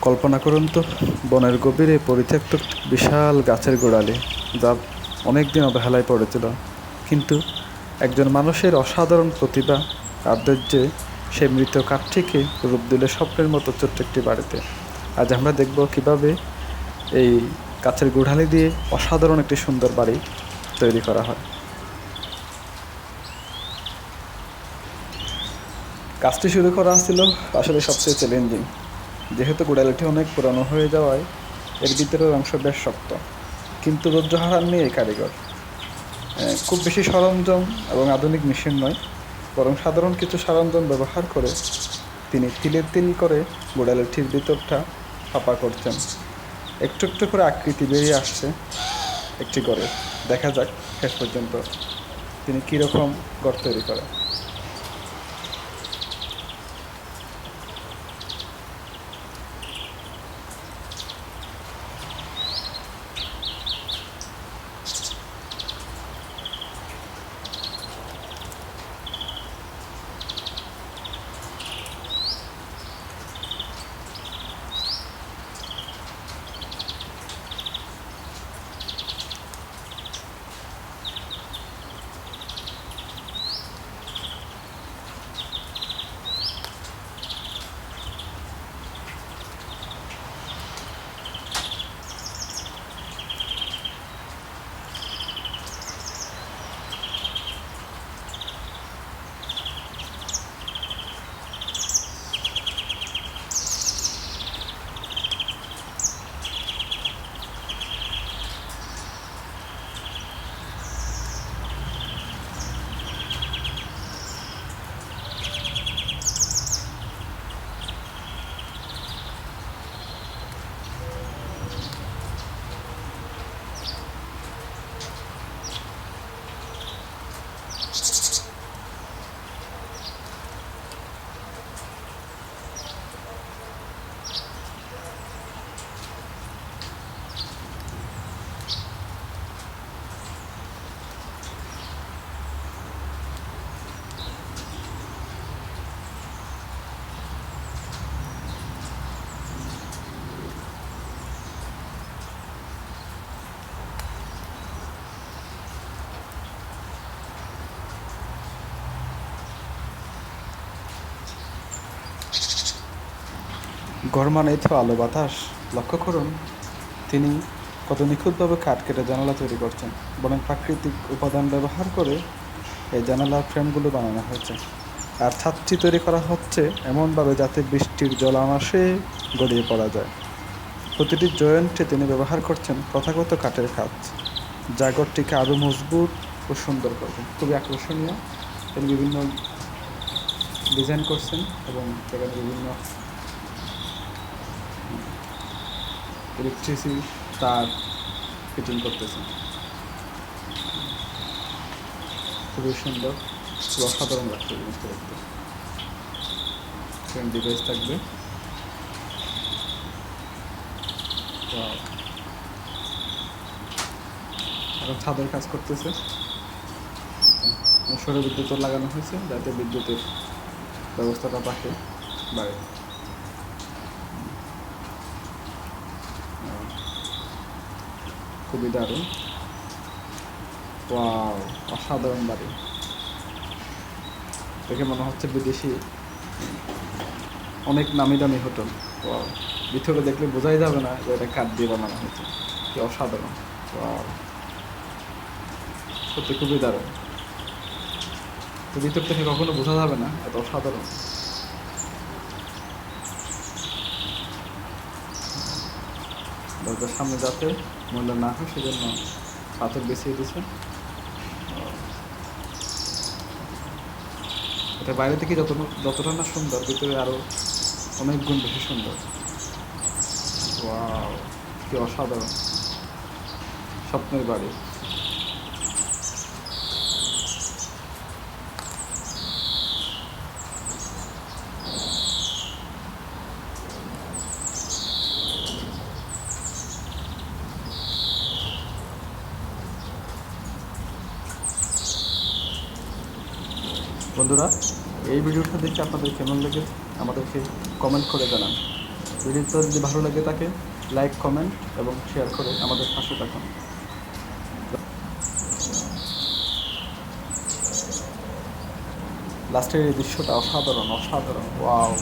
কল্পনা করুন তো, বনের গভীরে পরিত্যক্ত বিশাল গাছের গোড়ালি, যা অনেক দিন অবহেলায় পড়েছিল, কিন্তু একজন মানুষের অসাধারণ প্রতিভা আর ধৈর্যে সেই মৃত কাঠটিকে রূপ দিলে স্বপ্নের মতো ছোট্ট একটি বাড়িতে। আজ আমরা দেখব কিভাবে এই গাছের গোড়ালি দিয়ে অসাধারণ একটি সুন্দর বাড়ি তৈরি করা হয়। কাজটি শুরু করা ছিল আসলে সবচেয়ে চ্যালেঞ্জিং, যেহেতু গোড়ালিটি অনেক পুরানো হয়ে যাওয়ায় এর ভিতরের অংশ বেশ শক্ত, কিন্তু ধৈর্য হারাননি এই কারিগর। খুব বেশি সরঞ্জাম এবং আধুনিক মেশিন নয়, বরং সাধারণ কিছু সরঞ্জাম ব্যবহার করে তিনি তিলের তিল করে গোড়ালিটির ভিতরটা ফাঁপা করছেন। একটু একটু করে আকৃতি বেরিয়ে আসছে একটি ঘরে। দেখা যাক শেষ পর্যন্ত তিনি কীরকম ঘর তৈরি করেন। ঘর মানেই তো আলো বাতাস। লক্ষ্য করুন তিনি কত নিখুঁতভাবে কাঠ কেটে জানালা তৈরি করছেন। বরং প্রাকৃতিক উপাদান ব্যবহার করে এই জানালার ফ্রেমগুলো বানানো হয়েছে। আর ছাদটি তৈরি করা হচ্ছে এমনভাবে যাতে বৃষ্টির জল অনায়াসে গড়িয়ে পড়া যায়। প্রতিটি জয়েন্টে তিনি ব্যবহার করছেন প্রথাগত কাঠের কাজ, যা ঘরটিকে আরও মজবুত ও সুন্দর করবে। খুবই আকর্ষণীয়। তিনি বিভিন্ন ডিজাইন করছেন এবং সেখানে বিভিন্ন ইলেকট্রিসিটি তার ফিটিং করতেছেন। খুবই সুন্দর, খুব অসাধারণ লাগছে জিনিসটা দেখতে। সেখানে ডিভাইস থাকবে। এখন ছাদের কাজ করতেছে। সৌর বিদ্যুৎ লাগানো হয়েছে যাতে বিদ্যুতের ব্যবস্থাটা পাশে বাড়ে। খুবই দারুণ। ওয়াও, অসাধারণ বাড়ি। দেখে মনে হচ্ছে বিদেশি অনেক নামি দামি হোটেল। ওয়াও, ভিতরে দেখলে বোঝাই যাবে না যে এটা কাঠ দিয়ে বানানো হয়েছে। কি অসাধারণ। ওয়াও, সত্যি খুবই দারুণ। তো ভিতর থেকে কখনো বোঝা যাবে না এত অসাধারণ। দরজার সামনে যাতে ময়লা না হয় সেজন্য পাথর বেছিয়ে দিচ্ছে। এটা বাইরে থেকে যতটা না সুন্দর, ভিতরে আরো অনেক গুণ বেশি সুন্দর। ওয়াও, কি অসাধারণ। স্বপ্নের বাড়ি। বন্ধুরা, এই ভিডিওটা দেখে আপনাদের কেমন লেগেছে আমাদেরকে কমেন্ট করে জানান। ভিডিওটা যদি ভালো লাগে থাকে লাইক, কমেন্ট এবং শেয়ার করে আমাদের পাশে থাকুন। লাস্টের এই দৃশ্যটা অসাধারণ, অসাধারণ, ওয়াও!